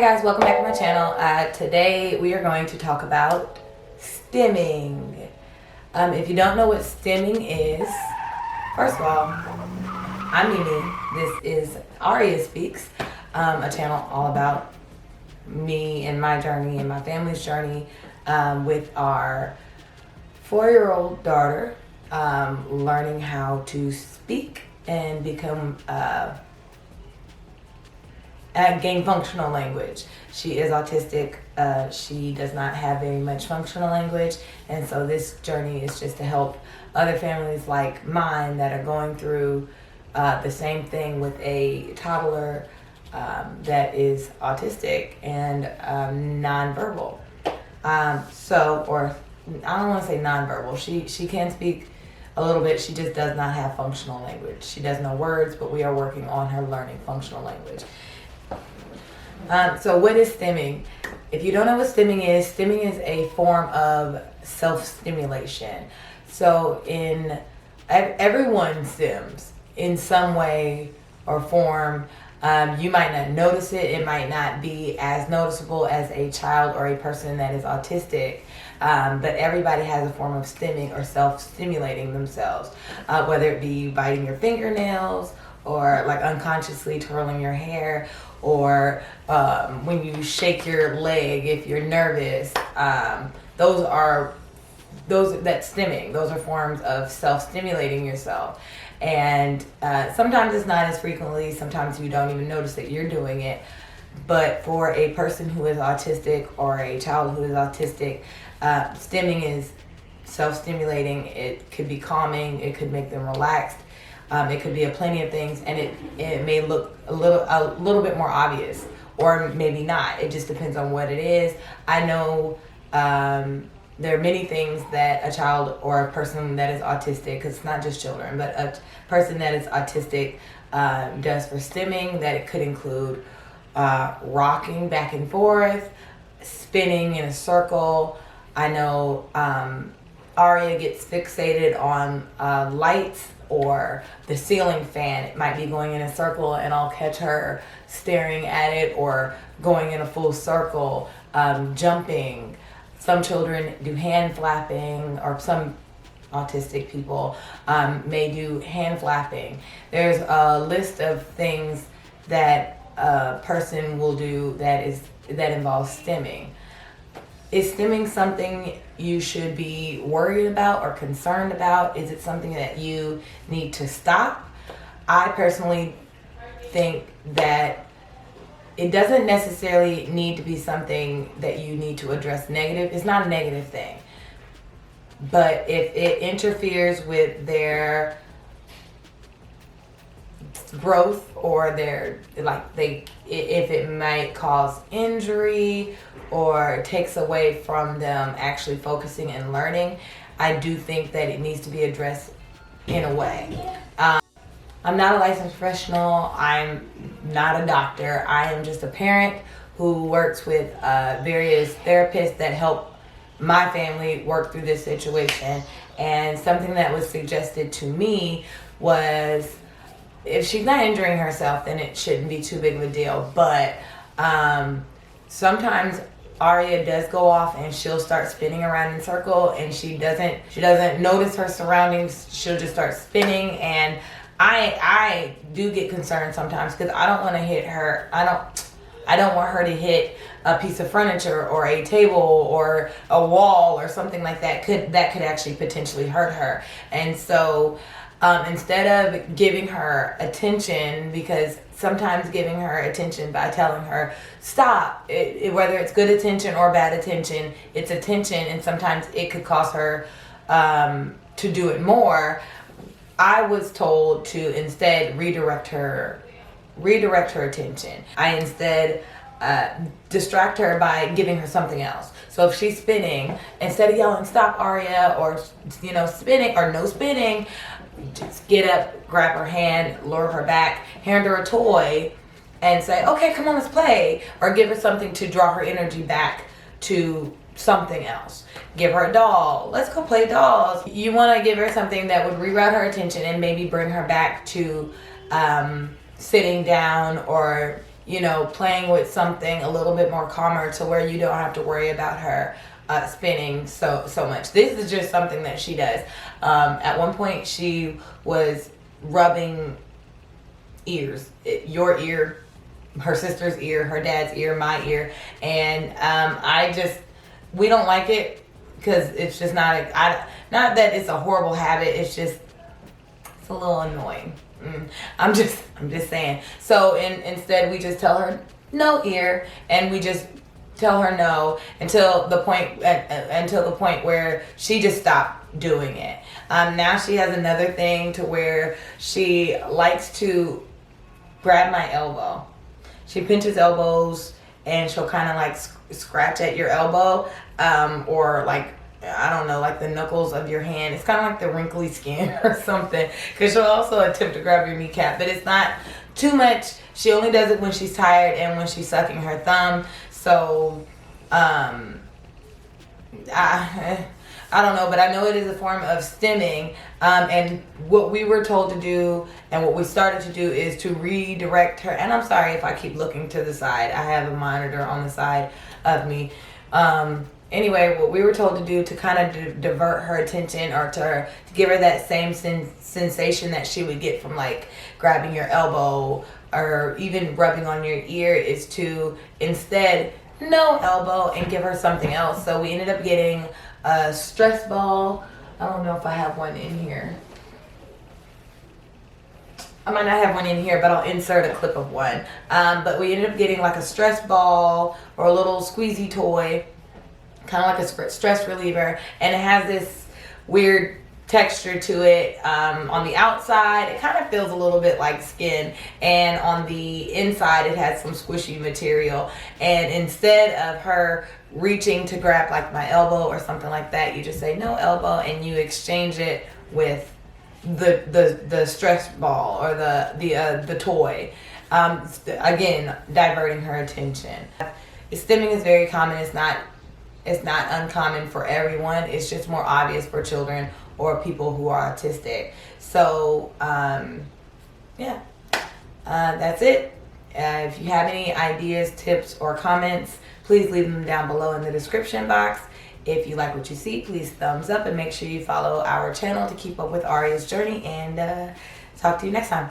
guys, welcome back to my channel. Today we are going to talk about stimming. If you don't know what stimming is, first of all, I'm Mimi. This is ARIAH SPEAKS, a channel all about me and my journey and my family's journey with our 4-year-old daughter learning how to speak and become gain functional language. She is autistic. She does not have very much functional language, and so this journey is just to help other families like mine that are going through the same thing with a toddler that is autistic and nonverbal. Or I don't want to say nonverbal. She can speak a little bit. She just does not have functional language. She does know words, but we are working on her learning functional language. So what is stimming? If you don't know what stimming is a form of self-stimulation. So everyone stims in some way or form. You might not notice it. It might not be as noticeable as a child or a person that is autistic. But everybody has a form of stimming or self-stimulating themselves, whether it be biting your fingernails or like unconsciously twirling your hair, or when you shake your leg if you're nervous. That's stimming. Those are forms of self-stimulating yourself. And sometimes it's not as frequently. Sometimes you don't even notice that you're doing it. But for a person who is autistic or a child who is autistic, stimming is self-stimulating. It could be calming. It could make them relaxed. It could be a plenty of things, and it may look a little bit more obvious, or maybe not. It just depends on what it is. I know there are many things that a child or a person that is autistic, because it's not just children, but a person that is autistic does for stimming. That it could include rocking back and forth, spinning in a circle. I know ARIAH gets fixated on lights or the ceiling fan. It might be going in a circle and I'll catch her staring at it, or going in a full circle, jumping. Some children do hand flapping, or some autistic people may do hand flapping. There's a list of things that a person will do that involves stimming. Is stimming something you should be worried about or concerned about? Is it something that you need to stop? I personally think that it doesn't necessarily need to be something that you need to address negative. It's not a negative thing. But if it interferes with their growth, or if it might cause injury or takes away from them actually focusing and learning, I do think that it needs to be addressed in a way. I'm not a licensed professional. I'm not a doctor. I am just a parent who works with various therapists that help my family work through this situation. And something that was suggested to me was, if she's not injuring herself, then it shouldn't be too big of a deal. But sometimes ARIAH does go off and she'll start spinning around in a circle, and she doesn't notice her surroundings. She'll just start spinning, and I do get concerned sometimes, because I don't want to hit her. I don't want her to hit a piece of furniture or a table or a wall or something like that. That could actually potentially hurt her. And so instead of giving her attention, because sometimes giving her attention by telling her stop, whether it's good attention or bad attention, it's attention, and sometimes it could cause her to do it more. I was told to instead redirect her attention. I instead distract her by giving her something else. So if she's spinning, instead of yelling stop ARIAH, or spinning or no spinning, just get up, grab her hand, lure her back, hand her a toy, and say, okay, come on, let's play. Or give her something to draw her energy back to something else. Give her a doll. Let's go play dolls. You want to give her something that would reroute her attention and maybe bring her back to sitting down, or you know, playing with something a little bit more calmer to where you don't have to worry about her spinning so much. This is just something that she does. At one point she was rubbing ears, your ear, her sister's ear, her dad's ear, my ear, and we don't like it because it's just not not that it's a horrible habit, it's a little annoying. I'm just saying. So instead we just tell her no ear, and we just tell her no until the point where she just stopped doing it. Now she has another thing to where she likes to grab my elbow. She pinches elbows and she'll kind of like scratch at your elbow, or like, I don't know, like the knuckles of your hand. It's kind of like the wrinkly skin or something, because she'll also attempt to grab your kneecap, but it's not too much. She only does it when she's tired and when she's sucking her thumb. So I don't know, but I know it is a form of stimming, and what we were told to do and what we started to do is to redirect her. And I'm sorry if I keep looking to the side, I have a monitor on the side of me. Anyway, what we were told to do to kind of divert her attention, or to give her that same sensation that she would get from like grabbing your elbow or even rubbing on your ear, is to instead no elbow and give her something else. So we ended up getting a stress ball. I don't know if I have one in here. I might not have one in here, but I'll insert a clip of one. But we ended up getting like a stress ball or a little squeezy toy, kind of like a stress reliever, and it has this weird texture to it. On the outside it kind of feels a little bit like skin, and on the inside it has some squishy material. And instead of her reaching to grab like my elbow or something like that, you just say no elbow, and you exchange it with the stress ball or the toy. Again, diverting her attention. Stimming is very common. It's not uncommon for everyone. It's just more obvious for children or people who are autistic. So yeah, that's it. If you have any ideas, tips, or comments, please leave them down below in the description box. If you like what you see, please thumbs up, and make sure you follow our channel to keep up with ARIAH's journey, and talk to you next time.